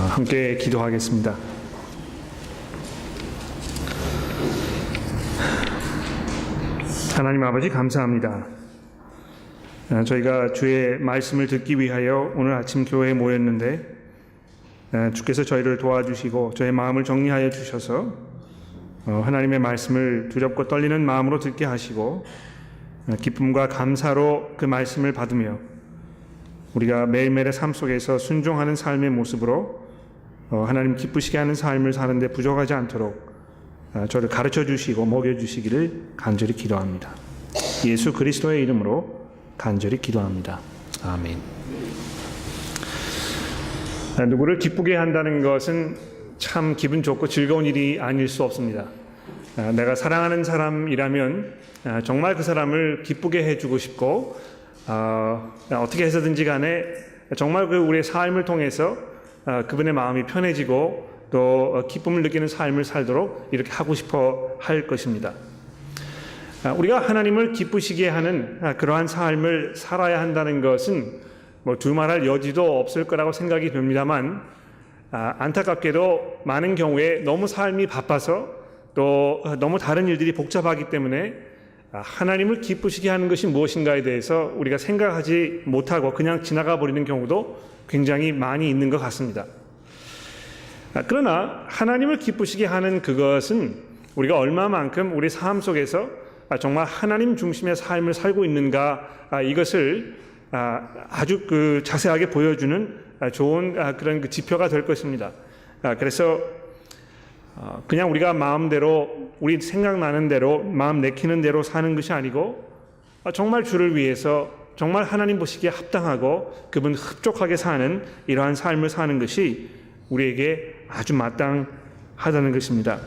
함께 기도하겠습니다. 하나님 아버지 감사합니다. 저희가 주의 말씀을 듣기 위하여 오늘 아침 교회에 모였는데 주께서 저희를 도와주시고 저의 마음을 정리하여 주셔서 하나님의 말씀을 두렵고 떨리는 마음으로 듣게 하시고 기쁨과 감사로 그 말씀을 받으며 우리가 매일매일의 삶 속에서 순종하는 삶의 모습으로 하나님 기쁘시게 하는 삶을 사는데 부족하지 않도록 저를 가르쳐 주시고 먹여 주시기를 간절히 기도합니다. 예수 그리스도의 이름으로 간절히 기도합니다. 아멘. 누구를 기쁘게 한다는 것은 참 기분 좋고 즐거운 일이 아닐 수 없습니다. 내가 사랑하는 사람이라면 정말 그 사람을 기쁘게 해주고 싶고 어떻게 해서든지 간에 정말 그 우리의 삶을 통해서 그분의 마음이 편해지고 또 기쁨을 느끼는 삶을 살도록 이렇게 하고 싶어 할 것입니다. 우리가 하나님을 기쁘시게 하는 그러한 삶을 살아야 한다는 것은 두말할 여지도 없을 거라고 생각이 듭니다만 안타깝게도 많은 경우에 너무 삶이 바빠서 또 너무 다른 일들이 복잡하기 때문에 하나님을 기쁘시게 하는 것이 무엇인가에 대해서 우리가 생각하지 못하고 그냥 지나가 버리는 경우도 굉장히 많이 있는 것 같습니다. 그러나 하나님을 기쁘시게 하는 그것은 우리가 얼마만큼 우리 삶 속에서 정말 하나님 중심의 삶을 살고 있는가 이것을 아주 자세하게 보여주는 좋은 그런 지표가 될 것입니다. 그래서 그냥 우리가 마음대로 우리 생각나는 대로 마음 내키는 대로 사는 것이 아니고 정말 주를 위해서 정말 하나님 보시기에 합당하고 그분 흡족하게 사는 이러한 삶을 사는 것이 우리에게 아주 마땅하다는 것입니다.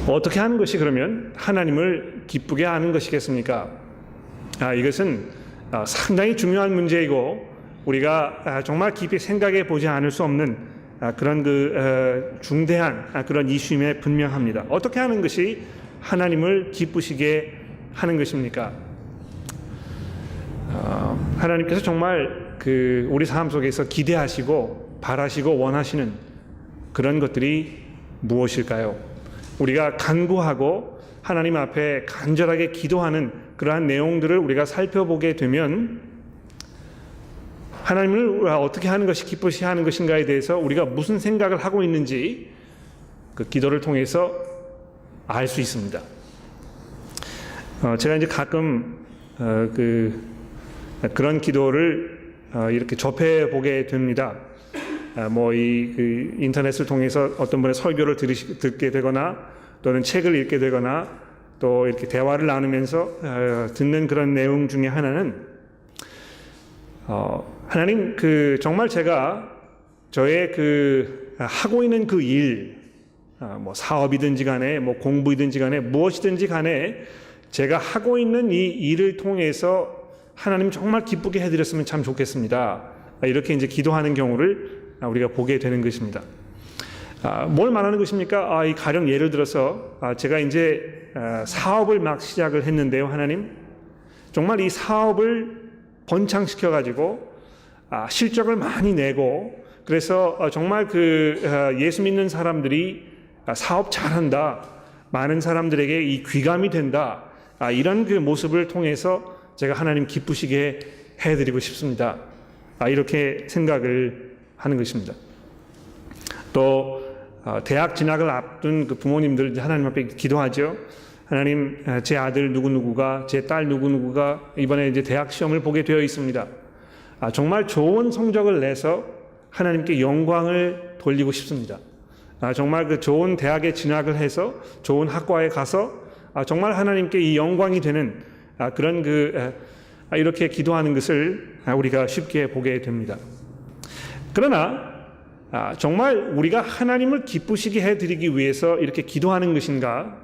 어떻게 하는 것이 그러면 하나님을 기쁘게 하는 것이겠습니까? 이것은 상당히 중요한 문제이고 우리가 정말 깊이 생각해 보지 않을 수 없는 그런 중대한 그런 이슈임에 분명합니다. 어떻게 하는 것이 하나님을 기쁘시게 하는 것입니까? 하나님께서 정말 우리 삶 속에서 기대하시고 바라시고 원하시는 그런 것들이 무엇일까요? 우리가 간구하고 하나님 앞에 간절하게 기도하는 그러한 내용들을 우리가 살펴보게 되면 하나님을 어떻게 하는 것이 기쁘시게 하는 것인가에 대해서 우리가 무슨 생각을 하고 있는지 그 기도를 통해서 알 수 있습니다. 제가 이제 가끔 그런 기도를 이렇게 접해 보게 됩니다. 인터넷을 통해서 어떤 분의 설교를 듣게 되거나 또는 책을 읽게 되거나 또 이렇게 대화를 나누면서 듣는 그런 내용 중에 하나는 하나님 정말 제가 저의 하고 있는 그 일, 사업이든지 간에 공부이든지 간에 무엇이든지 간에 제가 하고 있는 이 일을 통해서 하나님 정말 기쁘게 해드렸으면 참 좋겠습니다. 이렇게 이제 기도하는 경우를 우리가 보게 되는 것입니다. 뭘 말하는 것입니까? 가령 예를 들어서 제가 이제 사업을 막 시작을 했는데요. 하나님 정말 이 사업을 번창시켜 가지고 실적을 많이 내고 그래서 정말 예수 믿는 사람들이 사업 잘한다, 많은 사람들에게 이 귀감이 된다, 이런 모습을 통해서 제가 하나님 기쁘시게 해드리고 싶습니다. 이렇게 생각을 하는 것입니다. 또 대학 진학을 앞둔 부모님들 하나님 앞에 기도하죠. 하나님, 제 아들 누구누구가, 제 딸 누구누구가 이번에 이제 대학 시험을 보게 되어 있습니다. 정말 좋은 성적을 내서 하나님께 영광을 돌리고 싶습니다. 정말 좋은 대학에 진학을 해서 좋은 학과에 가서 정말 하나님께 이 영광이 되는 그런 이렇게 기도하는 것을 우리가 쉽게 보게 됩니다. 그러나 정말 우리가 하나님을 기쁘시게 해드리기 위해서 이렇게 기도하는 것인가?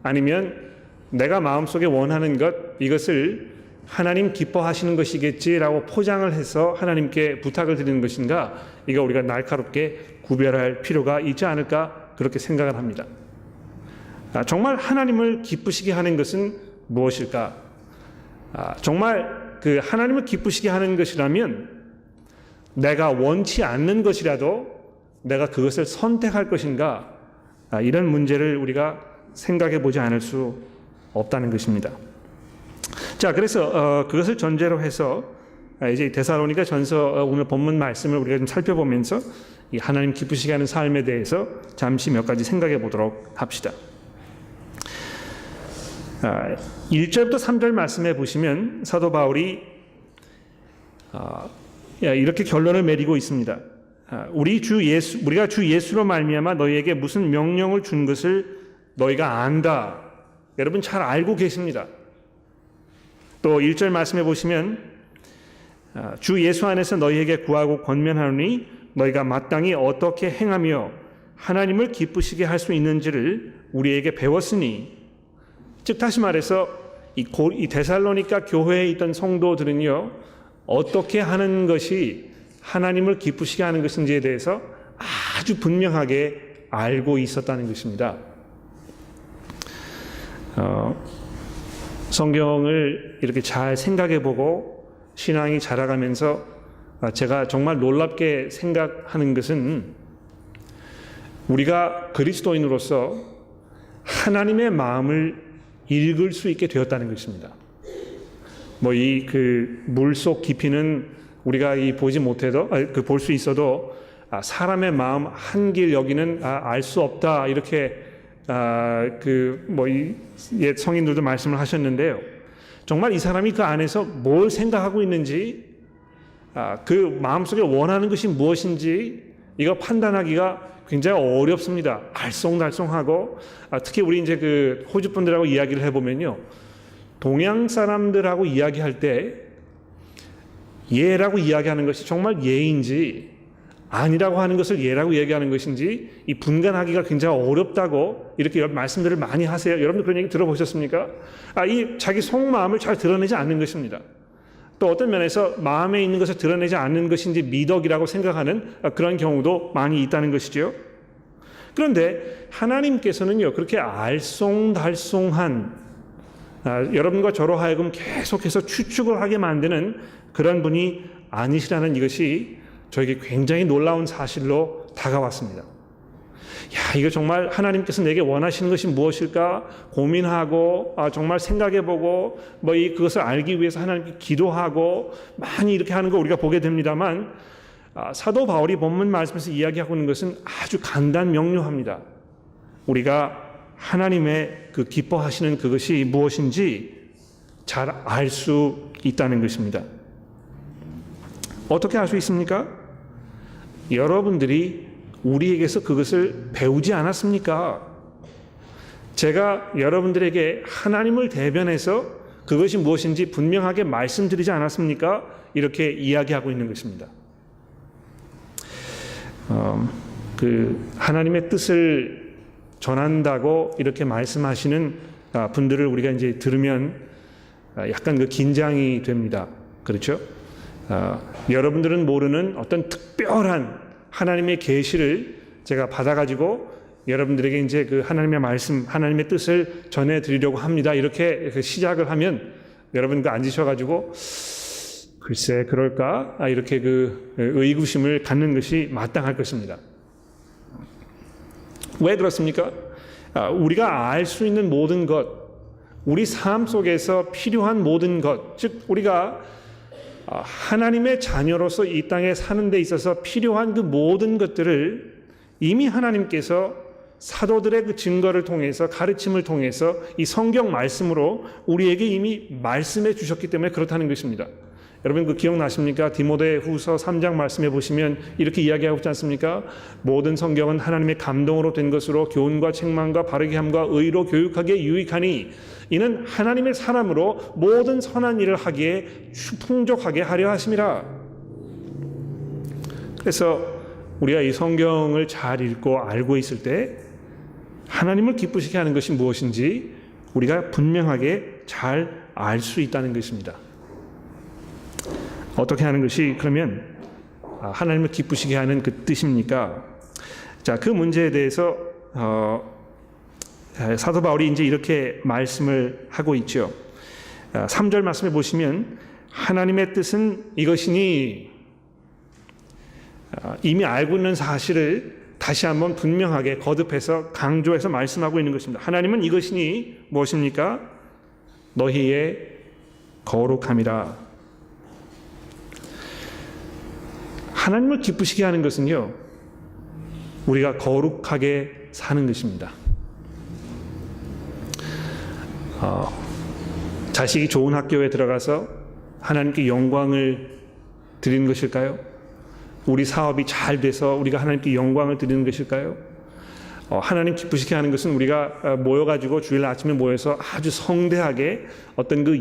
아니면 내가 마음속에 원하는 이것을 하나님 기뻐하시는 것이겠지라고 포장을 해서 하나님께 부탁을 드리는 것인가? 이거 우리가 날카롭게 구별할 필요가 있지 않을까? 그렇게 생각을 합니다. 정말 하나님을 기쁘시게 하는 것은 무엇일까? 정말 하나님을 기쁘시게 하는 것이라면 내가 원치 않는 것이라도 내가 그것을 선택할 것인가? 이런 문제를 우리가 생각해 보지 않을 수 없다는 것입니다. 자, 그래서 그것을 전제로 해서 이제 데살로니가 전서 오늘 본문 말씀을 우리가 좀 살펴보면서 이 하나님 기쁘시게 하는 삶에 대해서 잠시 몇 가지 생각해 보도록 합시다. 1절부터 3절 말씀에 보시면 사도 바울이 이렇게 결론을 내리고 있습니다. 우리가 주 예수로 말미암아 너희에게 무슨 명령을 준 것을 너희가 안다. 여러분 잘 알고 계십니다. 또 1절 말씀해 보시면 주 예수 안에서 너희에게 구하고 권면하노니 너희가 마땅히 어떻게 행하며 하나님을 기쁘시게 할 수 있는지를 우리에게 배웠으니, 즉 다시 말해서 이 데살로니가 교회에 있던 성도들은요, 어떻게 하는 것이 하나님을 기쁘시게 하는 것인지에 대해서 아주 분명하게 알고 있었다는 것입니다. 성경을 이렇게 잘 생각해보고 신앙이 자라가면서 제가 정말 놀랍게 생각하는 것은 우리가 그리스도인으로서 하나님의 마음을 읽을 수 있게 되었다는 것입니다. 뭐 이 그 물속 깊이는 우리가 보지 못해도 볼 수 있어도 사람의 마음 한길 여기는 알 수 없다, 이렇게 옛 성인들도 말씀을 하셨는데요. 정말 이 사람이 그 안에서 뭘 생각하고 있는지, 그 마음속에 원하는 것이 무엇인지 이거 판단하기가 굉장히 어렵습니다. 알쏭달쏭하고, 특히 우리 이제 그 호주 분들하고 이야기를 해보면요, 동양 사람들하고 이야기할 때 예라고 이야기하는 것이 정말 예인지 아니라고 하는 것을 예라고 얘기하는 것인지 이 분간하기가 굉장히 어렵다고 이렇게 말씀들을 많이 하세요. 여러분들 그런 얘기 들어보셨습니까? 이 자기 속마음을 잘 드러내지 않는 것입니다. 또 어떤 면에서 마음에 있는 것을 드러내지 않는 것인지 미덕이라고 생각하는 그런 경우도 많이 있다는 것이죠. 그런데 하나님께서는요, 그렇게 알쏭달쏭한 여러분과 저로 하여금 계속해서 추측을 하게 만드는 그런 분이 아니시라는 이것이 저에게 굉장히 놀라운 사실로 다가왔습니다. 이거 정말 하나님께서 내게 원하시는 것이 무엇일까 고민하고 정말 생각해보고 그것을 알기 위해서 하나님께 기도하고 많이 이렇게 하는 거 우리가 보게 됩니다만, 사도 바울이 본문 말씀에서 이야기하고 있는 것은 아주 간단 명료합니다. 우리가 하나님의 그 기뻐하시는 그것이 무엇인지 잘 알 수 있다는 것입니다. 어떻게 알 수 있습니까? 여러분들이 우리에게서 그것을 배우지 않았습니까? 제가 여러분들에게 하나님을 대변해서 그것이 무엇인지 분명하게 말씀드리지 않았습니까? 이렇게 이야기하고 있는 것입니다. 하나님의 뜻을 전한다고 이렇게 말씀하시는 분들을 우리가 이제 들으면 약간 긴장이 됩니다. 그렇죠? 여러분들은 모르는 어떤 특별한 하나님의 계시를 제가 받아가지고 여러분들에게 이제 하나님의 말씀, 하나님의 뜻을 전해드리려고 합니다. 이렇게 시작을 하면 여러분 앉으셔가지고 글쎄 그럴까? 이렇게 의구심을 갖는 것이 마땅할 것입니다. 왜 그렇습니까? 우리가 알 수 있는 모든 것, 우리 삶 속에서 필요한 모든 것, 즉 우리가 하나님의 자녀로서 이 땅에 사는 데 있어서 필요한 그 모든 것들을 이미 하나님께서 사도들의 그 증거를 통해서, 가르침을 통해서 이 성경 말씀으로 우리에게 이미 말씀해 주셨기 때문에 그렇다는 것입니다. 여러분 기억나십니까? 디모데후서 3장 말씀해 보시면 이렇게 이야기하고 있지 않습니까? 모든 성경은 하나님의 감동으로 된 것으로 교훈과 책망과 바르게 함과 의로 교육하기에 유익하니 이는 하나님의 사람으로 모든 선한 일을 하기에 풍족하게 하려 하심이라. 그래서 우리가 이 성경을 잘 읽고 알고 있을 때 하나님을 기쁘시게 하는 것이 무엇인지 우리가 분명하게 잘 알 수 있다는 것입니다. 어떻게 하는 것이 그러면 하나님을 기쁘시게 하는 그 뜻입니까? 자, 그 문제에 대해서 사도 바울이 이제 이렇게 말씀을 하고 있죠. 3절 말씀해 보시면 하나님의 뜻은 이것이니, 이미 알고 있는 사실을 다시 한번 분명하게 거듭해서 강조해서 말씀하고 있는 것입니다. 하나님은 이것이니 무엇입니까? 너희의 거룩함이라. 하나님을 기쁘시게 하는 것은요, 우리가 거룩하게 사는 것입니다. 자식이 좋은 학교에 들어가서 하나님께 영광을 드리는 것일까요? 우리 사업이 잘 돼서 우리가 하나님께 영광을 드리는 것일까요? 하나님 기쁘시게 하는 것은 우리가 모여가지고 주일 아침에 모여서 아주 성대하게 어떤 그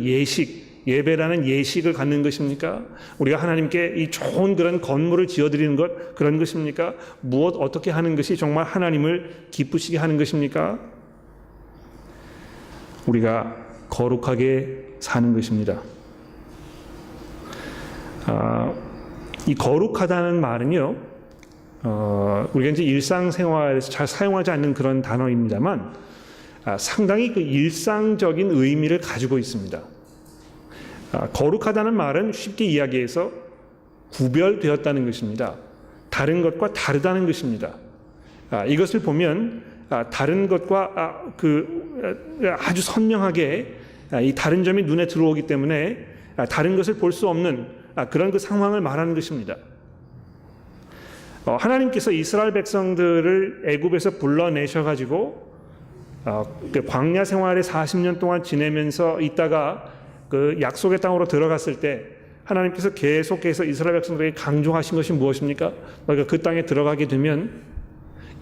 예배라는 예식을 갖는 것입니까? 우리가 하나님께 이 좋은 그런 건물을 지어드리는 것, 그런 것입니까? 무엇 어떻게 하는 것이 정말 하나님을 기쁘시게 하는 것입니까? 우리가 거룩하게 사는 것입니다. 이 거룩하다는 말은요, 우리가 이제 일상생활에서 잘 사용하지 않는 그런 단어입니다만, 상당히 그 일상적인 의미를 가지고 있습니다. 거룩하다는 말은 쉽게 이야기해서 구별되었다는 것입니다. 다른 것과 다르다는 것입니다. 이것을 보면 다른 것과 아주 선명하게 이 다른 점이 눈에 들어오기 때문에 다른 것을 볼 수 없는 그런 그 상황을 말하는 것입니다. 하나님께서 이스라엘 백성들을 애굽에서 불러내셔가지고 광야 생활에 40년 동안 지내면서 있다가 그 약속의 땅으로 들어갔을 때 하나님께서 계속해서 이스라엘 백성들에게 강조하신 것이 무엇입니까? 그러니까 그 땅에 들어가게 되면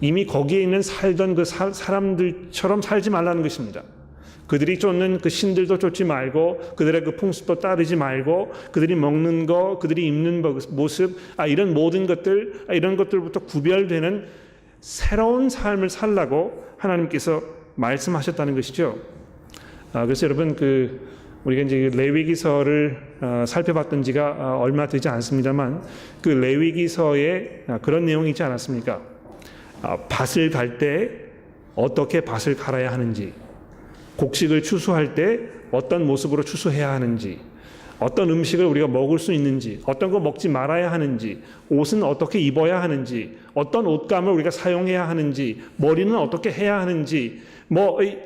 이미 거기에 있는 살던 그 사람들처럼 살지 말라는 것입니다. 그들이 쫓는 그 신들도 쫓지 말고 그들의 그 풍습도 따르지 말고 그들이 먹는 거, 그들이 입는 모습, 이런 모든 것들, 이런 것들부터 구별되는 새로운 삶을 살라고 하나님께서 말씀하셨다는 것이죠. 그래서 여러분 우리가 이제 레위기서를 살펴봤던 지가 얼마 되지 않습니다만 그 레위기서에 그런 내용이 있지 않았습니까? 밭을 갈 때 어떻게 밭을 갈아야 하는지, 곡식을 추수할 때 어떤 모습으로 추수해야 하는지, 어떤 음식을 우리가 먹을 수 있는지, 어떤 거 먹지 말아야 하는지, 옷은 어떻게 입어야 하는지, 어떤 옷감을 우리가 사용해야 하는지, 머리는 어떻게 해야 하는지,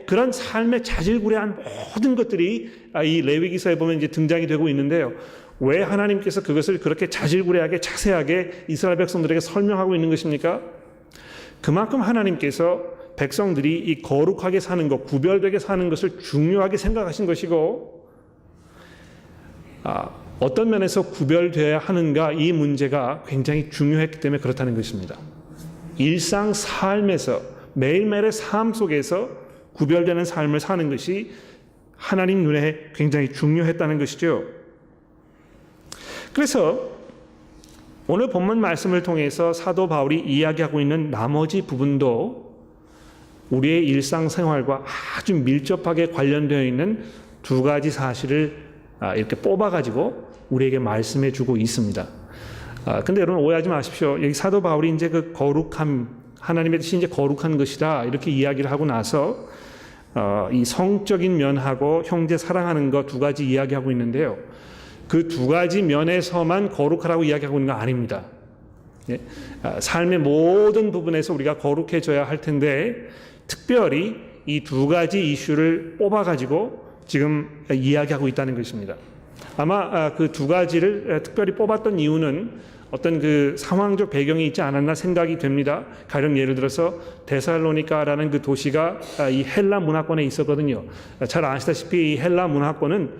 그런 삶의 자질구레한 모든 것들이 이 레위기서에 보면 이제 등장이 되고 있는데요. 왜 하나님께서 그것을 그렇게 자질구레하게 자세하게 이스라엘 백성들에게 설명하고 있는 것입니까? 그만큼 하나님께서 백성들이 이 거룩하게 사는 것, 구별되게 사는 것을 중요하게 생각하신 것이고, 어떤 면에서 구별되어야 하는가, 이 문제가 굉장히 중요했기 때문에 그렇다는 것입니다. 일상 삶에서, 매일매일의 삶 속에서 구별되는 삶을 사는 것이 하나님 눈에 굉장히 중요했다는 것이죠. 그래서 오늘 본문 말씀을 통해서 사도 바울이 이야기하고 있는 나머지 부분도 우리의 일상생활과 아주 밀접하게 관련되어 있는 두 가지 사실을 이렇게 뽑아가지고 우리에게 말씀해 주고 있습니다. 근데 여러분 오해하지 마십시오. 여기 사도 바울이 이제 그 거룩함, 하나님의 뜻이 이제 거룩한 것이다 이렇게 이야기를 하고 나서 이 성적인 면하고 형제 사랑하는 것 두 가지 이야기하고 있는데요. 그 두 가지 면에서만 거룩하라고 이야기하고 있는 거 아닙니다. 예? 삶의 모든 부분에서 우리가 거룩해져야 할 텐데 특별히 이 두 가지 이슈를 뽑아가지고 지금 이야기하고 있다는 것입니다. 아마 그 두 가지를 특별히 뽑았던 이유는 어떤 그 상황적 배경이 있지 않았나 생각이 됩니다. 가령 예를 들어서 데살로니가라는 그 도시가 이 헬라 문화권에 있었거든요. 잘 아시다시피 이 헬라 문화권은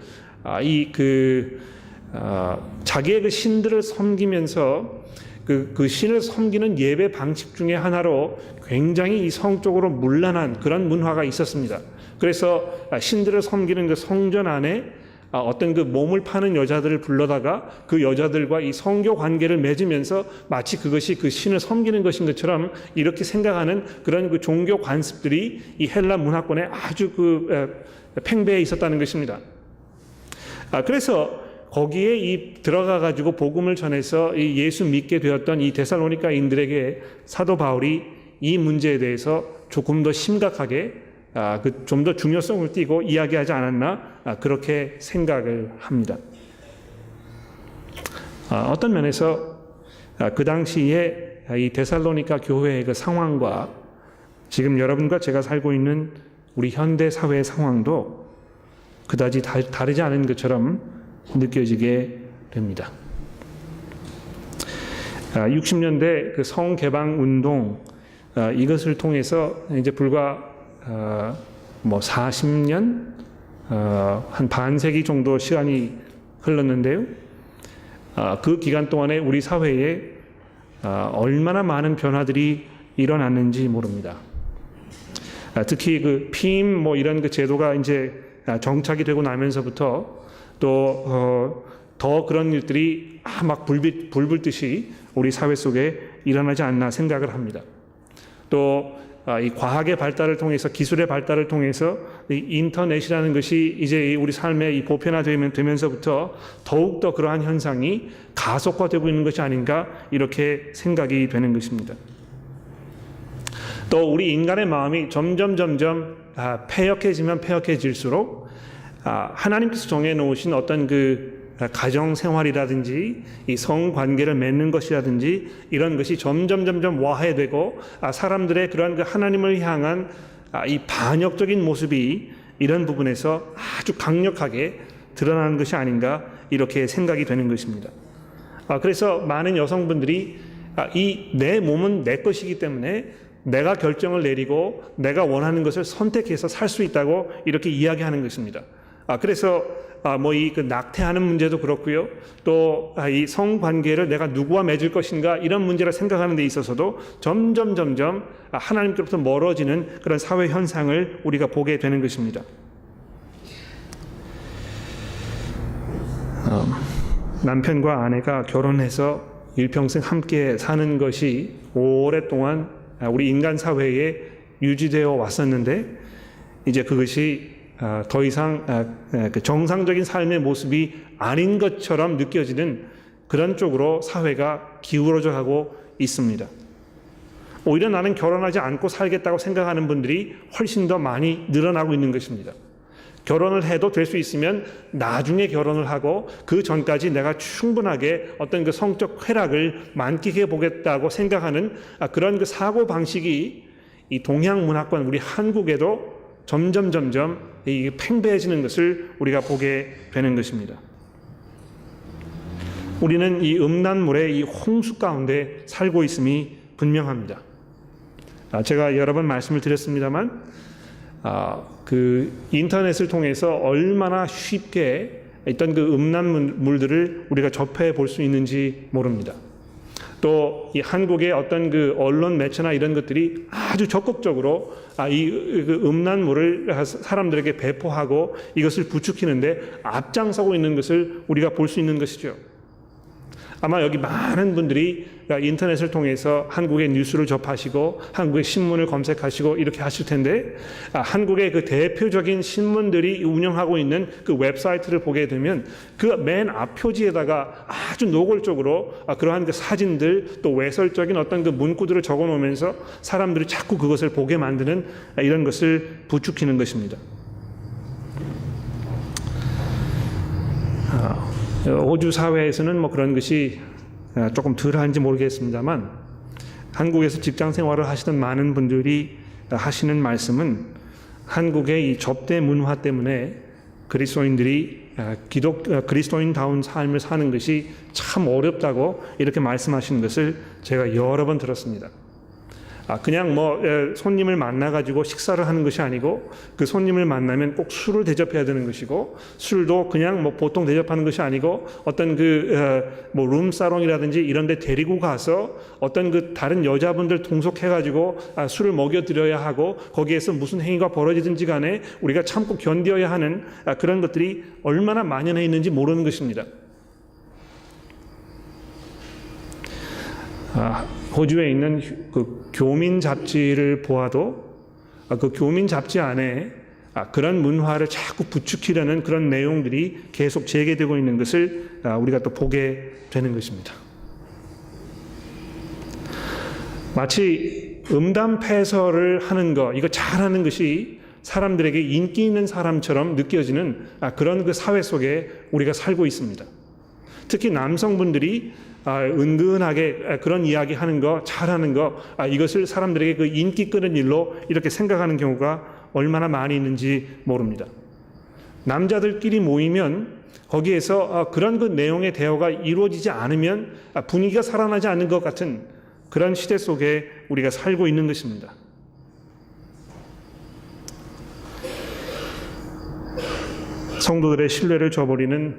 자기의 그 신들을 섬기면서 그 신을 섬기는 예배 방식 중에 하나로 굉장히 성적으로 문란한 그런 문화가 있었습니다. 그래서 신들을 섬기는 그 성전 안에 어떤 그 몸을 파는 여자들을 불러다가 그 여자들과 이 성교 관계를 맺으면서 마치 그것이 그 신을 섬기는 것인 것처럼 이렇게 생각하는 그런 그 종교 관습들이 이 헬라 문화권에 아주 팽배해 있었다는 것입니다. 그래서 거기에 들어가 가지고 복음을 전해서 이 예수 믿게 되었던 이 데살로니가인들에게 사도 바울이 이 문제에 대해서 조금 더 심각하게 좀 더 중요성을 띠고 이야기하지 않았나 그렇게 생각을 합니다. 어떤 면에서 그 당시에 이 데살로니가 교회의 그 상황과 지금 여러분과 제가 살고 있는 우리 현대 사회의 상황도 그다지 다르지 않은 것처럼 느껴지게 됩니다. 60년대 그 성개방 운동 이것을 통해서 이제 불과 40년 한 반세기 정도 시간이 흘렀는데요. 그 기간 동안에 우리 사회에 얼마나 많은 변화들이 일어났는지 모릅니다. 특히 그 피임 이런 그 제도가 이제 정착이 되고 나면서부터 또 더 그런 일들이 막 불붙듯이 우리 사회 속에 일어나지 않나 생각을 합니다. 또 이 과학의 발달을 통해서 기술의 발달을 통해서 이 인터넷이라는 것이 이제 우리 삶에 이 보편화되면서부터 더욱 더 그러한 현상이 가속화되고 있는 것이 아닌가 이렇게 생각이 되는 것입니다. 또 우리 인간의 마음이 점점 패역해지면 패역해질수록 하나님께서 정해놓으신 어떤 그 가정 생활이라든지 이 성관계를 맺는 것이라든지 이런 것이 점점 와해되고 사람들의 그런 그 하나님을 향한 이 반역적인 모습이 이런 부분에서 아주 강력하게 드러나는 것이 아닌가 이렇게 생각이 되는 것입니다. 그래서 많은 여성분들이 이 내 몸은 내 것이기 때문에 내가 결정을 내리고 내가 원하는 것을 선택해서 살 수 있다고 이렇게 이야기하는 것입니다. 그래서 이 그 낙태하는 문제도 그렇고요. 또 이 성관계를 내가 누구와 맺을 것인가 이런 문제를 생각하는 데 있어서도 점점 하나님께로부터 멀어지는 그런 사회 현상을 우리가 보게 되는 것입니다. 남편과 아내가 결혼해서 일평생 함께 사는 것이 오랫동안 우리 인간 사회에 유지되어 왔었는데 이제 그것이 더 이상 정상적인 삶의 모습이 아닌 것처럼 느껴지는 그런 쪽으로 사회가 기울어져 가고 있습니다. 오히려 나는 결혼하지 않고 살겠다고 생각하는 분들이 훨씬 더 많이 늘어나고 있는 것입니다. 결혼을 해도 될 수 있으면 나중에 결혼을 하고 그 전까지 내가 충분하게 어떤 그 성적 쾌락을 만끽해 보겠다고 생각하는 그런 그 사고 방식이 이 동양 문화권 우리 한국에도 점점 팽배해지는 것을 우리가 보게 되는 것입니다. 우리는 이 음란물의 이 홍수 가운데 살고 있음이 분명합니다. 제가 여러 번 말씀을 드렸습니다만 그 인터넷을 통해서 얼마나 쉽게 있던 그 음란물들을 우리가 접해 볼 수 있는지 모릅니다. 또 이 한국의 어떤 그 언론 매체나 이런 것들이 아주 적극적으로 이 음란물을 사람들에게 배포하고 이것을 부추기는데 앞장서고 있는 것을 우리가 볼 수 있는 것이죠. 아마 여기 많은 분들이 인터넷을 통해서 한국의 뉴스를 접하시고 한국의 신문을 검색하시고 이렇게 하실 텐데 한국의 그 대표적인 신문들이 운영하고 있는 그 웹사이트를 보게 되면 그 맨 앞 표지에다가 아주 노골적으로 그러한 그 사진들 또 외설적인 어떤 그 문구들을 적어 놓으면서 사람들이 자꾸 그것을 보게 만드는 이런 것을 부추기는 것입니다. 호주 사회에서는 그런 것이 조금 덜한지 모르겠습니다만 한국에서 직장 생활을 하시던 많은 분들이 하시는 말씀은 한국의 이 접대 문화 때문에 그리스도인들이 그리스도인다운 삶을 사는 것이 참 어렵다고 이렇게 말씀하시는 것을 제가 여러 번 들었습니다. 그냥 손님을 만나가지고 식사를 하는 것이 아니고 그 손님을 만나면 꼭 술을 대접해야 되는 것이고 술도 그냥 보통 대접하는 것이 아니고 어떤 룸사롱이라든지 이런 데 데리고 가서 어떤 그 다른 여자분들 동석해가지고 술을 먹여드려야 하고 거기에서 무슨 행위가 벌어지든지 간에 우리가 참고 견뎌야 하는 그런 것들이 얼마나 만연해 있는지 모르는 것입니다. 호주에 있는 그 교민 잡지를 보아도 그 교민 잡지 안에 그런 문화를 자꾸 부추기려는 그런 내용들이 계속 제기되고 있는 것을 우리가 또 보게 되는 것입니다. 마치 음담 패설을 하는 것, 이거 잘하는 것이 사람들에게 인기 있는 사람처럼 느껴지는 그런 그 사회 속에 우리가 살고 있습니다. 특히 남성분들이 은근하게 그런 이야기하는 거, 잘하는 거, 이것을 사람들에게 그 인기 끄는 일로 이렇게 생각하는 경우가 얼마나 많이 있는지 모릅니다. 남자들끼리 모이면 거기에서 그런 그 내용의 대화가 이루어지지 않으면 분위기가 살아나지 않는 것 같은 그런 시대 속에 우리가 살고 있는 것입니다. 성도들의 신뢰를 저버리는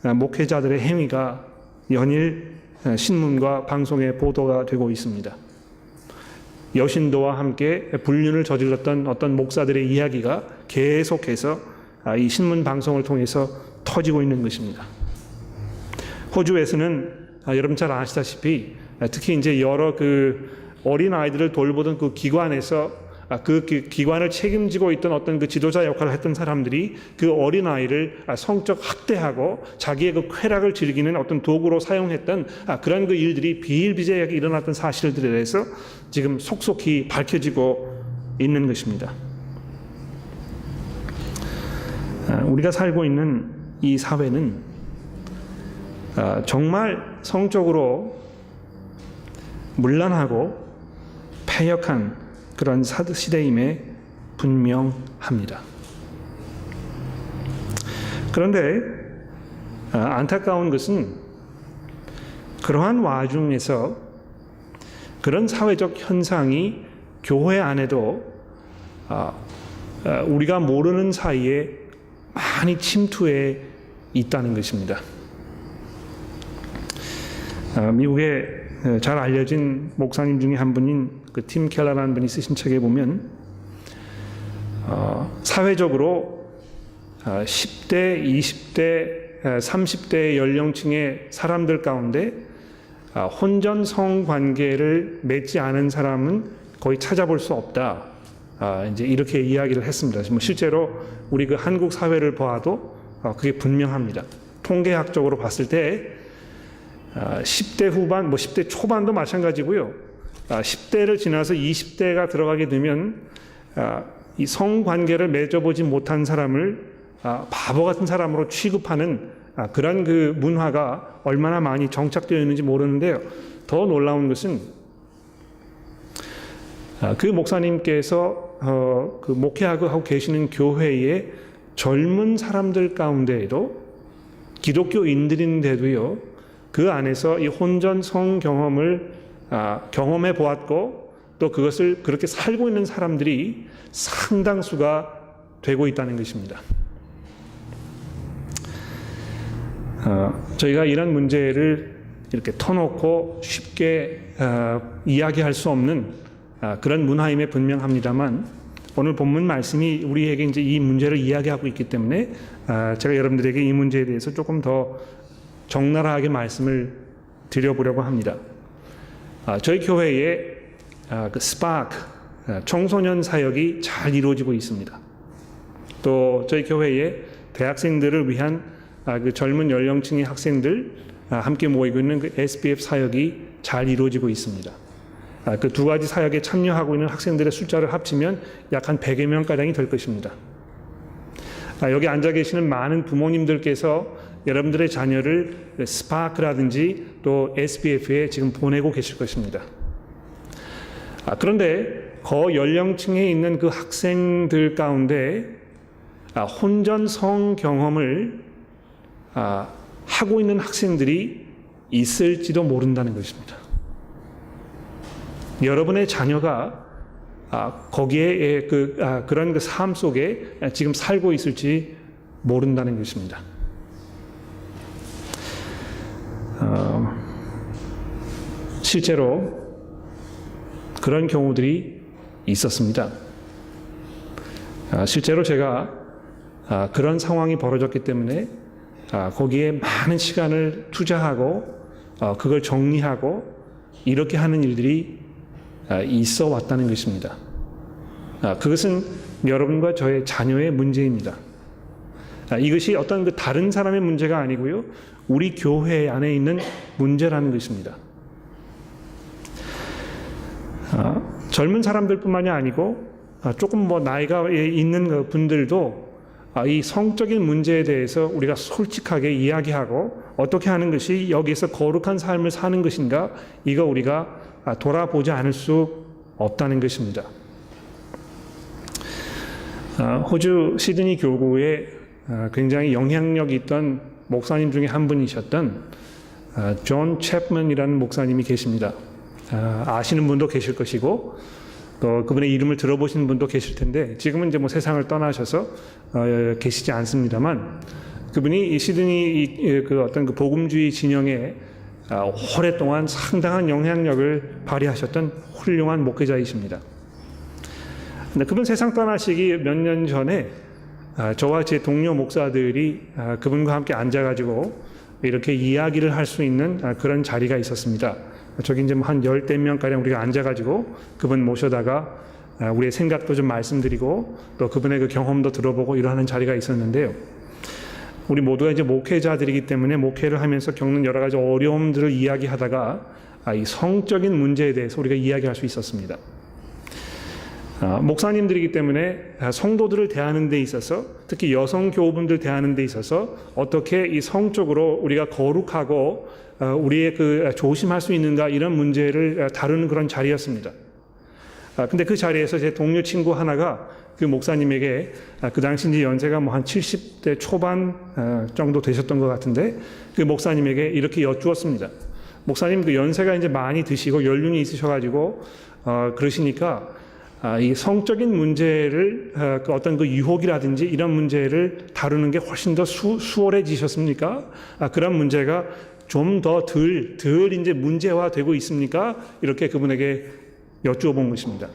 목회자들의 행위가 연일 신문과 방송에 보도가 되고 있습니다. 여신도와 함께 불륜을 저질렀던 어떤 목사들의 이야기가 계속해서 이 신문 방송을 통해서 터지고 있는 것입니다. 호주에서는 여러분 잘 아시다시피 특히 이제 여러 그 어린 아이들을 돌보던 그 기관에서 그 기관을 책임지고 있던 어떤 그 지도자 역할을 했던 사람들이 그 어린 아이를 성적 학대하고 자기의 그 쾌락을 즐기는 어떤 도구로 사용했던 그런 그 일들이 비일비재하게 일어났던 사실들에 대해서 지금 속속히 밝혀지고 있는 것입니다. 우리가 살고 있는 이 사회는 정말 성적으로 문란하고 패역한 그런 시대임에 분명합니다. 그런데 안타까운 것은 그러한 와중에서 그런 사회적 현상이 교회 안에도 우리가 모르는 사이에 많이 침투해 있다는 것입니다. 미국에 잘 알려진 목사님 중에 한 분인 그 팀 켈러라는 분이 쓰신 책에 보면 사회적으로 10대, 20대, 30대 연령층의 사람들 가운데 혼전 성관계를 맺지 않은 사람은 거의 찾아볼 수 없다. 이제 이렇게 이야기를 했습니다. 실제로 우리 그 한국 사회를 봐도 그게 분명합니다. 통계학적으로 봤을 때 10대 후반, 10대 초반도 마찬가지고요. 10대를 지나서 20대가 들어가게 되면 이 성관계를 맺어보지 못한 사람을 바보 같은 사람으로 취급하는 그런 그 문화가 얼마나 많이 정착되어 있는지 모르는데요. 더 놀라운 것은 그 목사님께서 그 목회하고 계시는 교회의 젊은 사람들 가운데에도 기독교인들인데도요, 그 안에서 이 혼전 성 경험을 경험해 보았고 또 그것을 그렇게 살고 있는 사람들이 상당수가 되고 있다는 것입니다. 저희가 이런 문제를 이렇게 터놓고 쉽게 이야기할 수 없는 그런 문화임에 분명합니다만 오늘 본문 말씀이 우리에게 이제 이 문제를 이야기하고 있기 때문에 제가 여러분들에게 이 문제에 대해서 조금 더 적나라하게 말씀을 드려보려고 합니다. 저희 교회에 그 스파크 청소년 사역이 잘 이루어지고 있습니다. 또 저희 교회에 대학생들을 위한 그 젊은 연령층의 학생들 함께 모이고 있는 그 SBF 사역이 잘 이루어지고 있습니다. 그 두 가지 사역에 참여하고 있는 학생들의 숫자를 합치면 약 한 100여 명가량이 될 것입니다. 여기 앉아 계시는 많은 부모님들께서 여러분들의 자녀를 스파크라든지 또 SBF에 지금 보내고 계실 것입니다. 그런데 연령층에 있는 그 학생들 가운데 혼전 성 경험을 하고 있는 학생들이 있을지도 모른다는 것입니다. 여러분의 자녀가 거기에 그런 그 삶 속에 지금 살고 있을지 모른다는 것입니다. 실제로 그런 경우들이 있었습니다. 실제로 제가 그런 상황이 벌어졌기 때문에 거기에 많은 시간을 투자하고 그걸 정리하고 이렇게 하는 일들이 있어 왔다는 것입니다. 그것은 여러분과 저의 자녀의 문제입니다. 이것이 어떤 그 다른 사람의 문제가 아니고요, 우리 교회 안에 있는 문제라는 것입니다. 젊은 사람들뿐만이 아니고 조금 나이가 있는 분들도 이 성적인 문제에 대해서 우리가 솔직하게 이야기하고 어떻게 하는 것이 여기에서 거룩한 삶을 사는 것인가, 이거 우리가 돌아보지 않을 수 없다는 것입니다. 호주 시드니 교구에 굉장히 영향력 있던 목사님 중에 한 분이셨던 존 챕먼이라는 목사님이 계십니다. 아시는 분도 계실 것이고 또 그분의 이름을 들어보신 분도 계실 텐데 지금은 이제 뭐 세상을 떠나셔서 계시지 않습니다만, 그분이 이 시드니 그 어떤 그 복음주의 진영에 오랫동안 상당한 영향력을 발휘하셨던 훌륭한 목회자이십니다. 근데 그분 세상 떠나시기 몇 년 전에 저와 제 동료 목사들이 그분과 함께 앉아가지고 이렇게 이야기를 할 수 있는 그런 자리가 있었습니다. 저기 이제 한 10대 명가량 우리가 앉아가지고 그분 모셔다가 우리의 생각도 좀 말씀드리고 또 그분의 그 경험도 들어보고 이러는 자리가 있었는데요. 우리 모두가 이제 목회자들이기 때문에 목회를 하면서 겪는 여러 가지 어려움들을 이야기하다가 이 성적인 문제에 대해서 우리가 이야기할 수 있었습니다. 목사님들이기 때문에 성도들을 대하는 데 있어서, 특히 여성 교우분들 대하는 데 있어서 어떻게 이 성적으로 우리가 거룩하고 우리의 그 조심할 수 있는가, 이런 문제를 다루는 그런 자리였습니다. 근데 그 자리에서 제 동료 친구 하나가 그 목사님에게 그 당시 이제 연세가 뭐 한 70대 초반 정도 되셨던 것 같은데 그 목사님에게 이렇게 여쭈었습니다. 목사님, 그 연세가 이제 많이 드시고 연륜이 있으셔가지고 그러시니까 이 성적인 문제를 그 어떤 그 유혹이라든지 이런 문제를 다루는 게 훨씬 더 수월해지셨습니까? 그런 문제가 좀 더 덜 이제 문제화되고 있습니까? 이렇게 그분에게 여쭈어본 것입니다.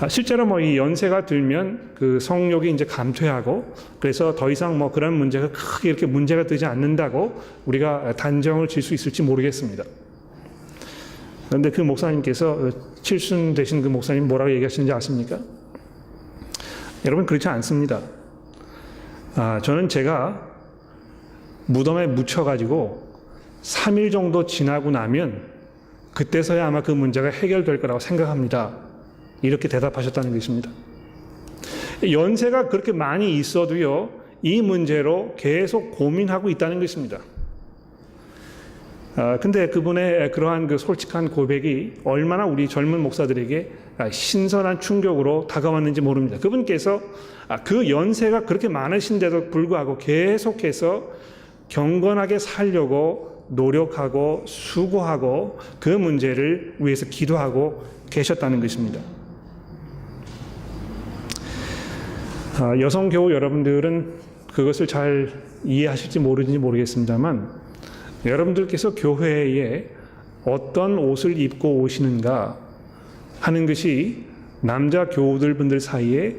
실제로 뭐 이 연세가 들면 그 성욕이 이제 감퇴하고 그래서 더 이상 뭐 그런 문제가 크게 이렇게 문제가 되지 않는다고 우리가 단정을 질 수 있을지 모르겠습니다. 그런데 그 목사님께서, 칠순 되신 그 목사님 뭐라고 얘기하시는지 아십니까? 여러분, 그렇지 않습니다. 저는 제가 무덤에 묻혀가지고 3일 정도 지나고 나면 그때서야 아마 그 문제가 해결될 거라고 생각합니다. 이렇게 대답하셨다는 것입니다. 연세가 그렇게 많이 있어도요, 이 문제로 계속 고민하고 있다는 것입니다. 근데 그분의 그러한 그 솔직한 고백이 얼마나 우리 젊은 목사들에게 신선한 충격으로 다가왔는지 모릅니다. 그분께서 그 연세가 그렇게 많으신데도 불구하고 계속해서 경건하게 살려고 노력하고 수고하고 그 문제를 위해서 기도하고 계셨다는 것입니다. 여성 교우 여러분들은 그것을 잘 이해하실지 모르겠습니다만, 여러분들께서 교회에 어떤 옷을 입고 오시는가 하는 것이 남자 교우들 분들 사이에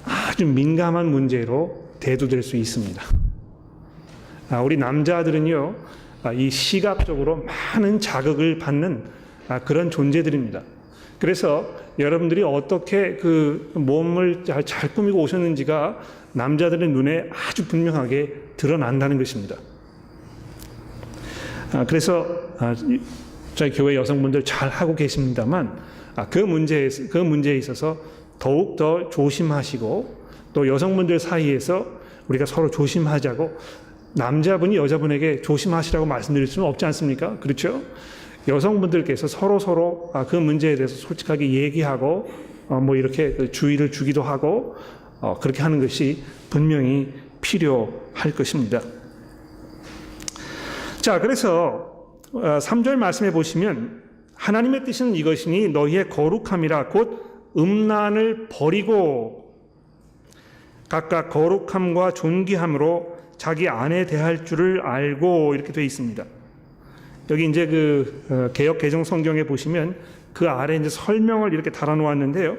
아주 민감한 문제로 대두될 수 있습니다. 우리 남자들은요, 이 시각적으로 많은 자극을 받는 그런 존재들입니다. 그래서 여러분들이 어떻게 그 몸을 잘 꾸미고 오셨는지가 남자들의 눈에 아주 분명하게 드러난다는 것입니다. 그래서 저희 교회 여성분들 잘 하고 계십니다만 그 문제에 있어서 더욱 더 조심하시고, 또 여성분들 사이에서 우리가 서로 조심하자고, 남자분이 여자분에게 조심하시라고 말씀드릴 수는 없지 않습니까? 그렇죠? 여성분들께서 서로 그 문제에 대해서 솔직하게 얘기하고 뭐 이렇게 주의를 주기도 하고 그렇게 하는 것이 분명히 필요할 것입니다. 자, 그래서 3절 말씀해 보시면, 하나님의 뜻은 이것이니 너희의 거룩함이라 곧 음란을 버리고 각각 거룩함과 존귀함으로 자기 아내 대할 줄을 알고, 이렇게 되어 있습니다. 여기 이제 그 개역 개정 성경에 보시면 그 아래 이제 설명을 이렇게 달아놓았는데요.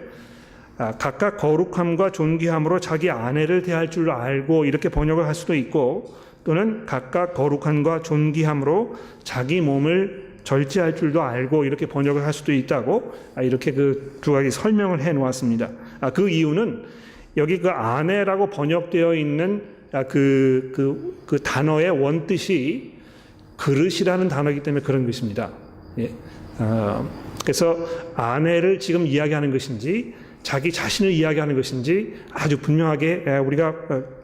각각 거룩함과 존귀함으로 자기 아내를 대할 줄 알고, 이렇게 번역을 할 수도 있고, 또는 각각 거룩함과 존귀함으로 자기 몸을 절제할 줄도 알고, 이렇게 번역을 할 수도 있다고, 이렇게 그 두 가지 설명을 해 놓았습니다. 그 이유는 여기 그 아내라고 번역되어 있는 그 단어의 원뜻이 그릇이라는 단어이기 때문에 그런 것입니다. 예. 그래서 아내를 지금 이야기하는 것인지 자기 자신을 이야기하는 것인지 아주 분명하게 우리가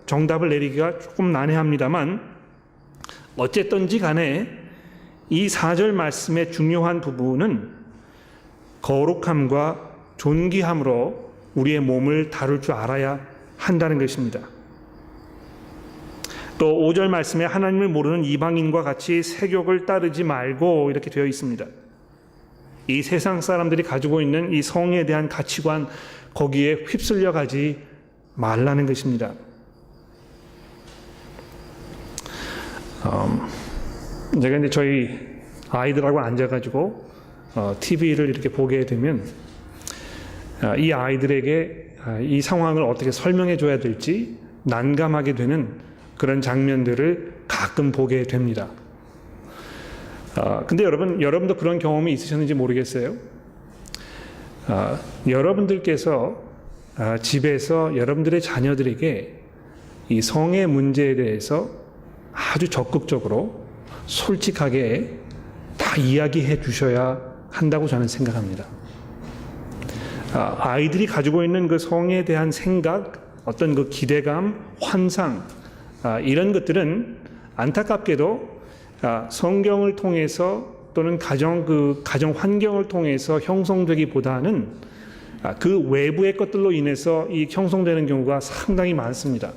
정답을 내리기가 조금 난해합니다만, 어쨌든지 간에 이 4절 말씀의 중요한 부분은 거룩함과 존귀함으로 우리의 몸을 다룰 줄 알아야 한다는 것입니다. 또 5절 말씀에 하나님을 모르는 이방인과 같이 세욕을 따르지 말고 이렇게 되어 있습니다. 이 세상 사람들이 가지고 있는 이 성에 대한 가치관, 거기에 휩쓸려 가지 말라는 것입니다. 제가 이제 저희 아이들하고 앉아가지고 TV를 이렇게 보게 되면 이 아이들에게 이 상황을 어떻게 설명해 줘야 될지 난감하게 되는 그런 장면들을 가끔 보게 됩니다. 근데 여러분도 그런 경험이 있으셨는지 모르겠어요. 여러분들께서 집에서 여러분들의 자녀들에게 이 성의 문제에 대해서 아주 적극적으로 솔직하게 다 이야기해 주셔야 한다고 저는 생각합니다. 아이들이 가지고 있는 그 성에 대한 생각, 어떤 그 기대감, 환상, 이런 것들은 안타깝게도 성경을 통해서 또는 가정 환경을 통해서 형성되기보다는 그 외부의 것들로 인해서 이 형성되는 경우가 상당히 많습니다.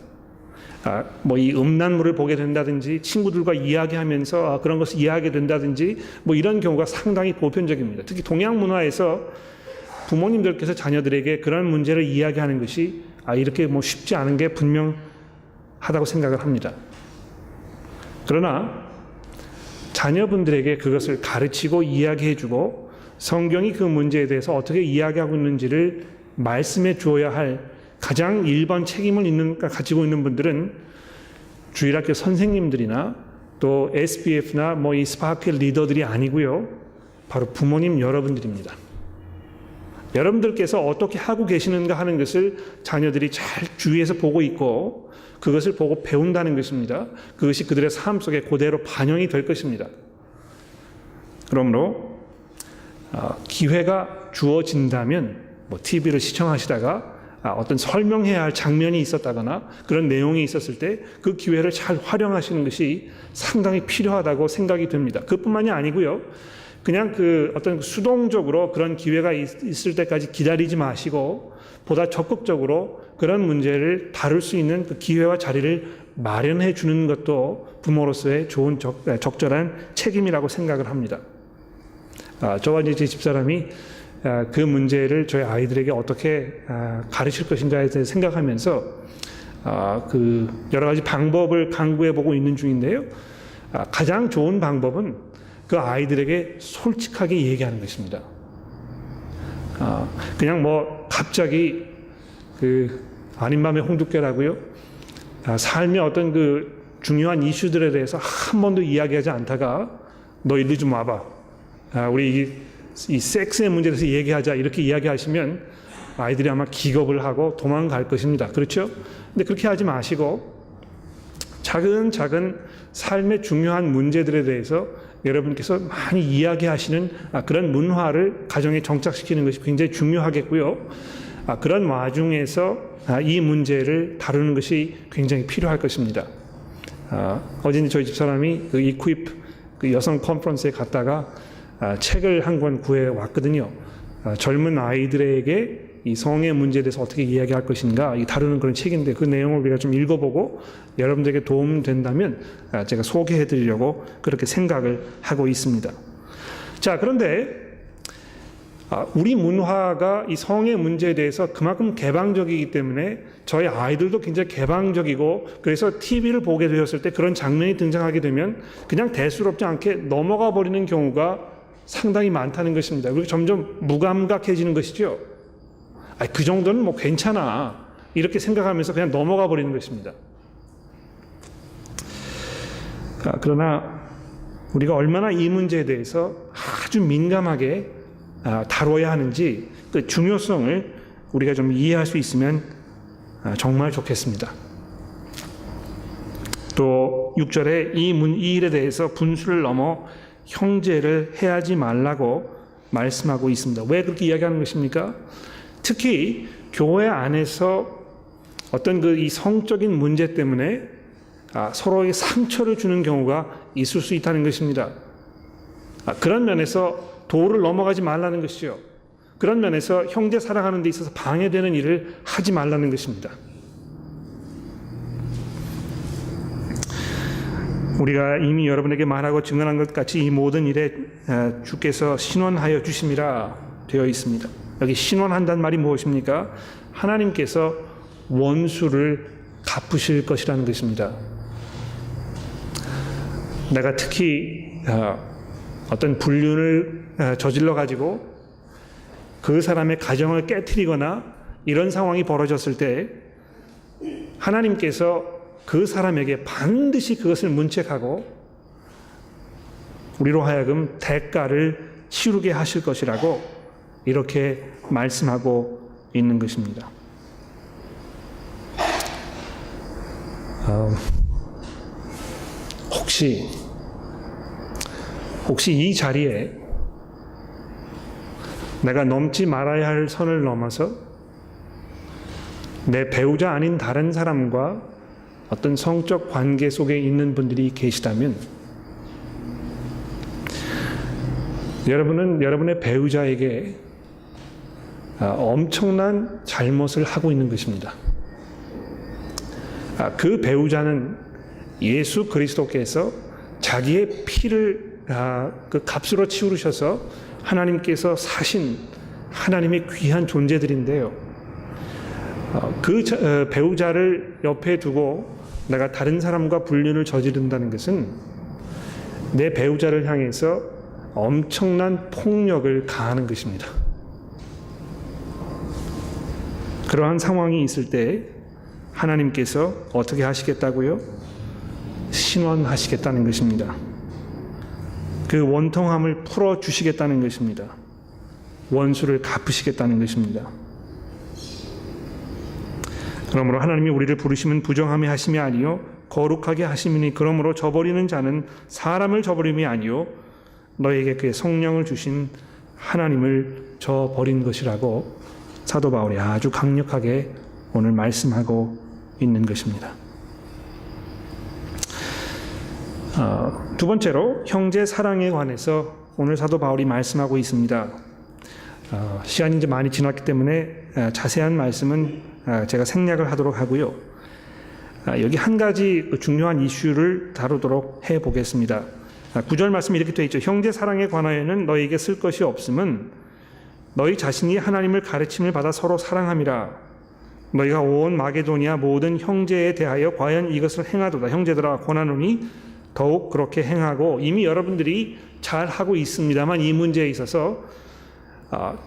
뭐 이 음란물을 보게 된다든지 친구들과 이야기하면서 그런 것을 이해하게 된다든지 뭐 이런 경우가 상당히 보편적입니다. 특히 동양 문화에서 부모님들께서 자녀들에게 그런 문제를 이야기하는 것이 이렇게 뭐 쉽지 않은 게 분명하다고 생각을 합니다. 그러나 자녀분들에게 그것을 가르치고 이야기해주고 성경이 그 문제에 대해서 어떻게 이야기하고 있는지를 말씀해 주어야 할 가장 1번 책임을 가지고 있는 분들은 주일학교 선생님들이나 또 SBF나 뭐 이 스파클 리더들이 아니고요. 바로 부모님 여러분들입니다. 여러분들께서 어떻게 하고 계시는가 하는 것을 자녀들이 잘 주위에서 보고 있고 그것을 보고 배운다는 것입니다. 그것이 그들의 삶 속에 그대로 반영이 될 것입니다. 그러므로 기회가 주어진다면 뭐 TV를 시청하시다가 어떤 설명해야 할 장면이 있었다거나 그런 내용이 있었을 때 그 기회를 잘 활용하시는 것이 상당히 필요하다고 생각이 듭니다. 그뿐만이 아니고요. 그냥 어떤 수동적으로 그런 기회가 있을 때까지 기다리지 마시고 보다 적극적으로 그런 문제를 다룰 수 있는 그 기회와 자리를 마련해 주는 것도 부모로서의 좋은 적절한 책임이라고 생각을 합니다. 저와 이제 제 집사람이 그 문제를 저희 아이들에게 어떻게 가르칠 것인가에 대해서 생각하면서 여러 가지 방법을 강구해 보고 있는 중인데요. 가장 좋은 방법은 그 아이들에게 솔직하게 얘기하는 것입니다. 그냥 뭐 갑자기 아닌 맘에 홍두깨라고요. 삶의 어떤 중요한 이슈들에 대해서 한 번도 이야기하지 않다가 너 일리 좀 와봐. 우리 이 섹스의 문제에 대해서 얘기하자 이렇게 이야기하시면 아이들이 아마 기겁을 하고 도망갈 것입니다. 그렇죠? 근데 그렇게 하지 마시고 차근차근 삶의 중요한 문제들에 대해서 여러분께서 많이 이야기하시는 그런 문화를 가정에 정착시키는 것이 굉장히 중요하겠고요. 그런 와중에서 이 문제를 다루는 것이 굉장히 필요할 것입니다. 어제 저희 집사람이 이퀴프 여성 컨퍼런스에 갔다가 책을 한 권 구해 왔거든요. 젊은 아이들에게 이 성의 문제에 대해서 어떻게 이야기할 것인가 다루는 그런 책인데 그 내용을 우리가 좀 읽어보고 여러분들에게 도움된다면 제가 소개해 드리려고 그렇게 생각을 하고 있습니다. 자, 그런데 우리 문화가 이 성의 문제에 대해서 그만큼 개방적이기 때문에 저희 아이들도 굉장히 개방적이고 그래서 TV를 보게 되었을 때 그런 장면이 등장하게 되면 그냥 대수롭지 않게 넘어가 버리는 경우가 상당히 많다는 것입니다. 그리고 점점 무감각해지는 것이죠. 그 정도는 뭐 괜찮아 이렇게 생각하면서 그냥 넘어가 버리는 것입니다. 그러나 우리가 얼마나 이 문제에 대해서 아주 민감하게 다뤄야 하는지 그 중요성을 우리가 좀 이해할 수 있으면 정말 좋겠습니다. 또 6절에 이 일에 대해서 분수를 넘어 형제를 해하지 말라고 말씀하고 있습니다. 왜 그렇게 이야기하는 것입니까? 특히 교회 안에서 어떤 이 성적인 문제 때문에 서로에게 상처를 주는 경우가 있을 수 있다는 것입니다. 그런 면에서 도를 넘어가지 말라는 것이죠. 그런 면에서 형제 사랑하는 데 있어서 방해되는 일을 하지 말라는 것입니다. 우리가 이미 여러분에게 말하고 증언한 것 같이 이 모든 일에 주께서 신원하여 주심이라 되어 있습니다. 여기 신원한다는 말이 무엇입니까? 하나님께서 원수를 갚으실 것이라는 것입니다. 내가 특히 어떤 불륜을 저질러 가지고 그 사람의 가정을 깨트리거나 이런 상황이 벌어졌을 때 하나님께서 그 사람에게 반드시 그것을 문책하고 우리로 하여금 대가를 치르게 하실 것이라고 이렇게 말씀하고 있는 것입니다. 혹시 이 자리에 내가 넘지 말아야 할 선을 넘어서 내 배우자 아닌 다른 사람과 어떤 성적 관계 속에 있는 분들이 계시다면 여러분은 여러분의 배우자에게 엄청난 잘못을 하고 있는 것입니다. 그 배우자는 예수 그리스도께서 자기의 피를 그 값으로 치우르셔서 하나님께서 사신 하나님의 귀한 존재들인데요. 그 배우자를 옆에 두고 내가 다른 사람과 불륜을 저지른다는 것은 내 배우자를 향해서 엄청난 폭력을 가하는 것입니다. 그러한 상황이 있을 때 하나님께서 어떻게 하시겠다고요? 신원하시겠다는 것입니다. 그 원통함을 풀어주시겠다는 것입니다. 원수를 갚으시겠다는 것입니다. 그러므로 하나님이 우리를 부르시면 부정함이 하심이 아니요 거룩하게 하심이니 그러므로 저버리는 자는 사람을 저버림이 아니요 너에게 그의 성령을 주신 하나님을 저버린 것이라고 사도 바울이 아주 강력하게 오늘 말씀하고 있는 것입니다. 두 번째로 형제 사랑에 관해서 오늘 사도 바울이 말씀하고 있습니다. 시간이 이제 많이 지났기 때문에 자세한 말씀은 제가 생략을 하도록 하고요. 여기 한 가지 중요한 이슈를 다루도록 해보겠습니다. 9절 말씀이 이렇게 되어 있죠. 형제 사랑에 관하여는 너희에게 쓸 것이 없음은 너희 자신이 하나님을 가르침을 받아 서로 사랑함이라. 너희가 온 마게도니아 모든 형제에 대하여 과연 이것을 행하도다. 형제들아 권하노니 더욱 그렇게 행하고 이미 여러분들이 잘하고 있습니다만 이 문제에 있어서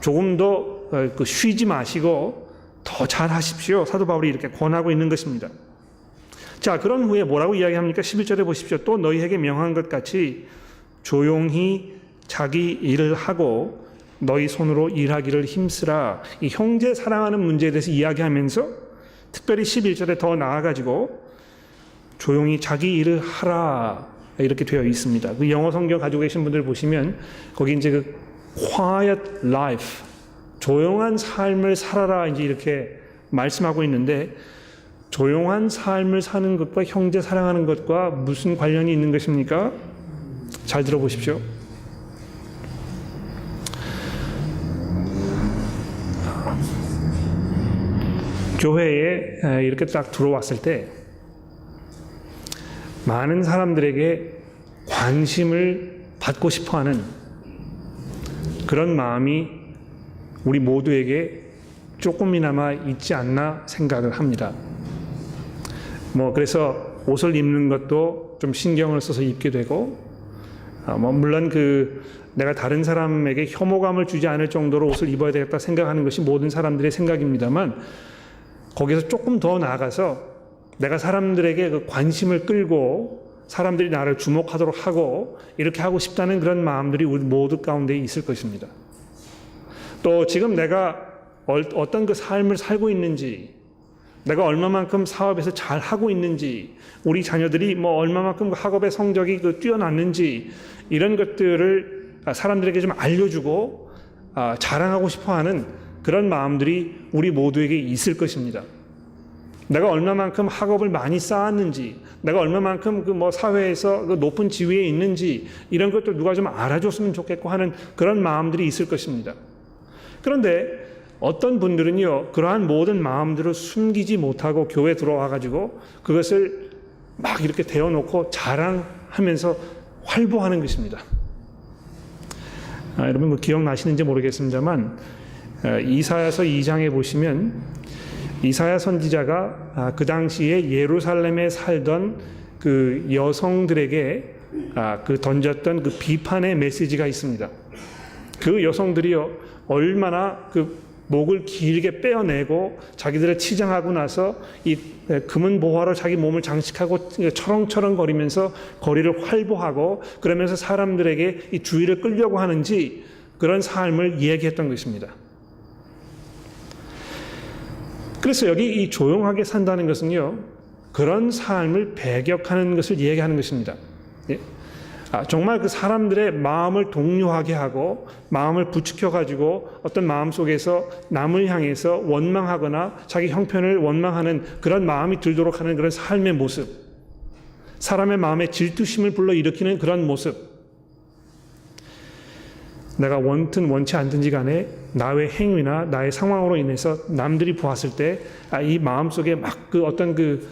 조금 더 쉬지 마시고 더 잘하십시오. 사도 바울이 이렇게 권하고 있는 것입니다. 자, 그런 후에 뭐라고 이야기합니까? 11절에 보십시오. 또 너희에게 명한 것 같이 조용히 자기 일을 하고 너희 손으로 일하기를 힘쓰라. 이 형제 사랑하는 문제에 대해서 이야기하면서 특별히 11절에 더 나아가지고 조용히 자기 일을 하라 이렇게 되어 있습니다. 그 영어 성경 가지고 계신 분들 보시면 거기 이제 그 quiet life, 조용한 삶을 살아라 이제 이렇게 말씀하고 있는데 조용한 삶을 사는 것과 형제 사랑하는 것과 무슨 관련이 있는 것입니까? 잘 들어보십시오. 교회에 이렇게 딱 들어왔을 때 많은 사람들에게 관심을 받고 싶어하는 그런 마음이 우리 모두에게 조금이나마 있지 않나 생각을 합니다. 그래서 옷을 입는 것도 좀 신경을 써서 입게 되고, 물론 내가 다른 사람에게 혐오감을 주지 않을 정도로 옷을 입어야 되겠다 생각하는 것이 모든 사람들의 생각입니다만, 거기서 조금 더 나아가서 내가 사람들에게 그 관심을 끌고 사람들이 나를 주목하도록 하고 이렇게 하고 싶다는 그런 마음들이 우리 모두 가운데 있을 것입니다. 또 지금 내가 어떤 그 삶을 살고 있는지, 내가 얼마만큼 사업에서 잘 하고 있는지, 우리 자녀들이 얼마만큼 학업의 성적이 뛰어났는지 이런 것들을 사람들에게 좀 알려주고 자랑하고 싶어하는 그런 마음들이 우리 모두에게 있을 것입니다. 내가 얼마만큼 학업을 많이 쌓았는지, 내가 얼마만큼 그 뭐 사회에서 그 높은 지위에 있는지 이런 것들 누가 좀 알아줬으면 좋겠고 하는 그런 마음들이 있을 것입니다. 그런데 어떤 분들은요, 그러한 모든 마음들을 숨기지 못하고 교회 들어와 가지고 그것을 막 이렇게 대어놓고 자랑하면서 활보하는 것입니다. 여러분 기억나시는지 모르겠습니다만 이사야서 2장에 보시면 이사야 선지자가 그 당시에 예루살렘에 살던 그 여성들에게 그 던졌던 그 비판의 메시지가 있습니다. 그 여성들이요, 얼마나 그 목을 길게 빼어내고 자기들을 치장하고 나서 이 금은 보화로 자기 몸을 장식하고 철렁철렁거리면서 거리를 활보하고 그러면서 사람들에게 이 주의를 끌려고 하는지 그런 삶을 이야기했던 것입니다. 그래서 여기 이 조용하게 산다는 것은요, 그런 삶을 배격하는 것을 이야기하는 것입니다. 예? 정말 그 사람들의 마음을 동요하게 하고 마음을 부추겨가지고 어떤 마음 속에서 남을 향해서 원망하거나 자기 형편을 원망하는 그런 마음이 들도록 하는 그런 삶의 모습, 사람의 마음에 질투심을 불러일으키는 그런 모습, 내가 원든 원치 않든지 간에 나의 행위나 나의 상황으로 인해서 남들이 보았을 때 이 마음 속에 막 그 어떤 그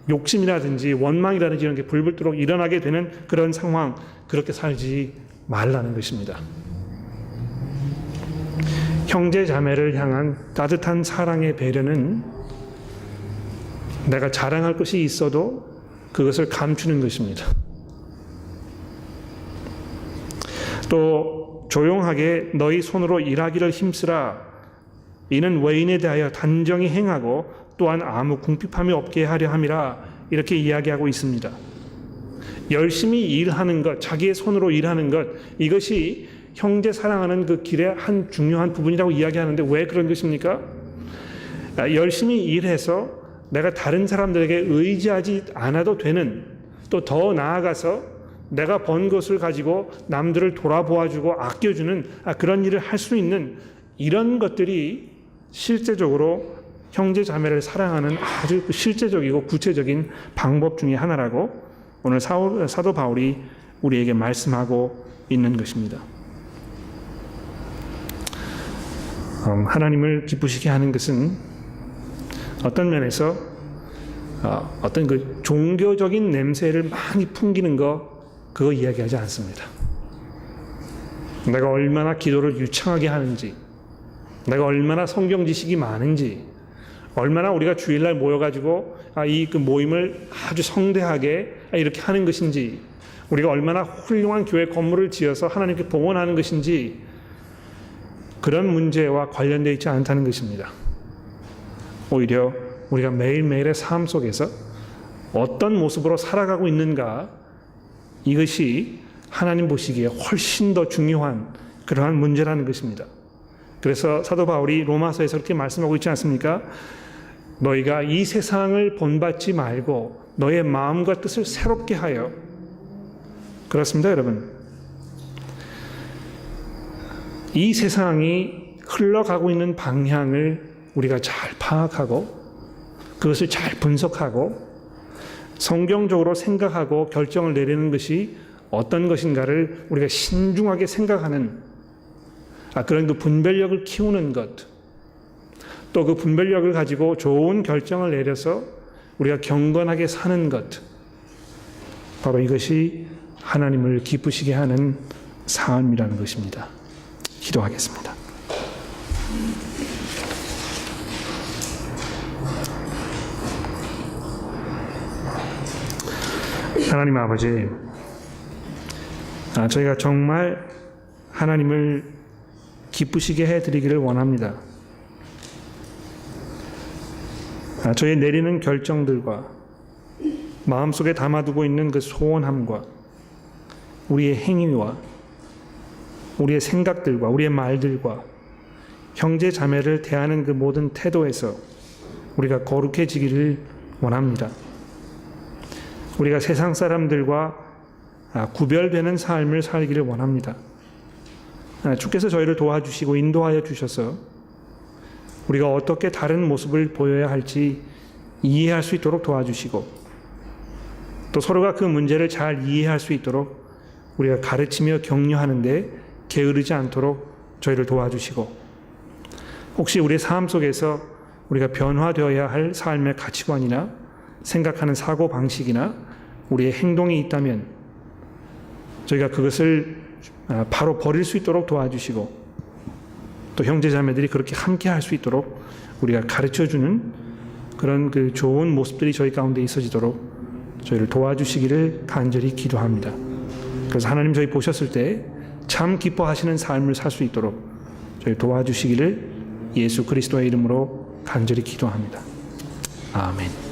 욕심이라든지 원망이라든지 이런 게 불불도록 일어나게 되는 그런 상황, 그렇게 살지 말라는 것입니다. 형제 자매를 향한 따뜻한 사랑의 배려는 내가 자랑할 것이 있어도 그것을 감추는 것입니다. 또 조용하게 너희 손으로 일하기를 힘쓰라. 이는 외인에 대하여 단정히 행하고 또한 아무 궁핍함이 없게 하려 함이라. 이렇게 이야기하고 있습니다. 열심히 일하는 것, 자기의 손으로 일하는 것, 이것이 형제 사랑하는 그 길의 한 중요한 부분이라고 이야기하는데 왜 그런 것입니까? 열심히 일해서 내가 다른 사람들에게 의지하지 않아도 되는, 또 더 나아가서 내가 번 것을 가지고 남들을 돌아보아주고 아껴주는 그런 일을 할 수 있는 이런 것들이 실제적으로 형제 자매를 사랑하는 아주 실제적이고 구체적인 방법 중에 하나라고 오늘 사도 바울이 우리에게 말씀하고 있는 것입니다. 하나님을 기쁘시게 하는 것은 어떤 면에서 어떤 그 종교적인 냄새를 많이 풍기는 그거 이야기하지 않습니다. 내가 얼마나 기도를 유창하게 하는지, 내가 얼마나 성경 지식이 많은지, 얼마나 우리가 주일날 모여가지고 이 그 모임을 아주 성대하게 이렇게 하는 것인지, 우리가 얼마나 훌륭한 교회 건물을 지어서 하나님께 봉헌하는 것인지, 그런 문제와 관련되어 있지 않다는 것입니다. 오히려 우리가 매일매일의 삶 속에서 어떤 모습으로 살아가고 있는가, 이것이 하나님 보시기에 훨씬 더 중요한 그러한 문제라는 것입니다. 그래서 사도 바울이 로마서에서 그렇게 말씀하고 있지 않습니까? 너희가 이 세상을 본받지 말고 너의 마음과 뜻을 새롭게 하여. 그렇습니다, 여러분. 이 세상이 흘러가고 있는 방향을 우리가 잘 파악하고 그것을 잘 분석하고 성경적으로 생각하고 결정을 내리는 것이 어떤 것인가를 우리가 신중하게 생각하는 그런 그 분별력을 키우는 것, 또 그 분별력을 가지고 좋은 결정을 내려서 우리가 경건하게 사는 것, 바로 이것이 하나님을 기쁘시게 하는 삶이라는 것입니다. 기도하겠습니다. 하나님 아버지, 저희가 정말 하나님을 기쁘시게 해드리기를 원합니다. 저희 내리는 결정들과 마음속에 담아두고 있는 그 소원함과 우리의 행위와 우리의 생각들과 우리의 말들과 형제 자매를 대하는 그 모든 태도에서 우리가 거룩해지기를 원합니다. 우리가 세상 사람들과 구별되는 삶을 살기를 원합니다. 주께서 저희를 도와주시고 인도하여 주셔서 우리가 어떻게 다른 모습을 보여야 할지 이해할 수 있도록 도와주시고 또 서로가 그 문제를 잘 이해할 수 있도록 우리가 가르치며 격려하는데 게으르지 않도록 저희를 도와주시고, 혹시 우리의 삶 속에서 우리가 변화되어야 할 삶의 가치관이나 생각하는 사고방식이나 우리의 행동이 있다면 저희가 그것을 바로 버릴 수 있도록 도와주시고, 또 형제자매들이 그렇게 함께 할 수 있도록 우리가 가르쳐주는 그런 그 좋은 모습들이 저희 가운데 있어지도록 저희를 도와주시기를 간절히 기도합니다. 그래서 하나님 저희 보셨을 때 참 기뻐하시는 삶을 살 수 있도록 저희 도와주시기를 예수 그리스도의 이름으로 간절히 기도합니다. 아멘.